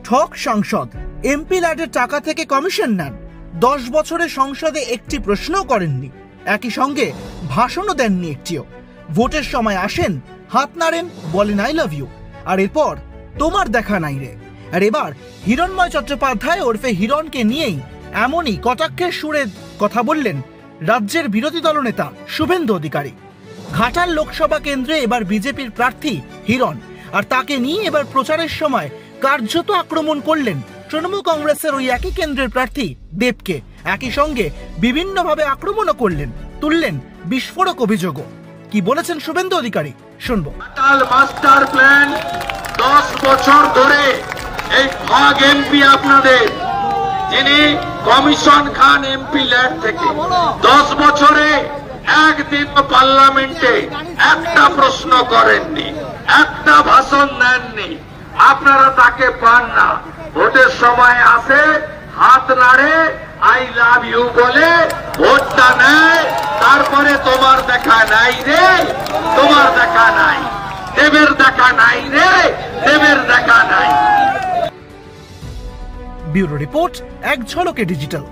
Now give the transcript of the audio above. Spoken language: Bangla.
ঠক সাংসদ, এমপি ল্যাডের টাকা থেকে কমিশন নেন, 10 বছরে সংসদে একটি প্রশ্নও করেননি, একই সঙ্গে ভাষণও দেননি একটিও। ভোটের সময় আসেন, হাত নাড়েন, বলেন আই লাভ ইউ, আর এরপর তোমার দেখা নাই রে। আর এবার হিরণময় চট্টোপাধ্যায় ওরফে হিরণকে নিয়েই এমনই কটাক্ষের সুরে কথা বললেন রাজ্যের বিরোধী দলনেতা শুভেন্দু অধিকারী। ঘাটাল লোকসভা কেন্দ্রে এবার বিজেপির প্রার্থী হিরণ, আর তাকে নিয়ে এবার প্রচারের সময় কার্যত আক্রমণ করলেন তৃণমূল কংগ্রেসের ওই একই কেন্দ্রের প্রার্থী দেবকে। একই সঙ্গে বিভিন্নভাবে আক্রমণও করলেন, তুললেন বিস্ফোরক অভিযোগও। কি বলেছেন শুভেন্দু অধিকারী শুনবো। ঘাটাল মাস্টার প্ল্যান 10 বছর ধরে এই ভাগ এমপি আপনাদের, যিনি কমিশন খান এমপি ল্যাড থেকে 10 বছরে একদিন পার্লামেন্টে একটা প্রশ্ন করেননি, একটা ভাষণ দেননি। আপনারা তাকে পান না, ভোটের সময় আসে, হাত নাড়ে, আই লাভ ইউ বলে ভোটটা নেয়, তারপরে তোমার দেখা নাই রে, তোমার দেখা নাই, দেবের দেখা নাই রে, দেবের দেখা নাই। ব্যুরো রিপোর্ট, এক ঝলকে ডিজিটাল।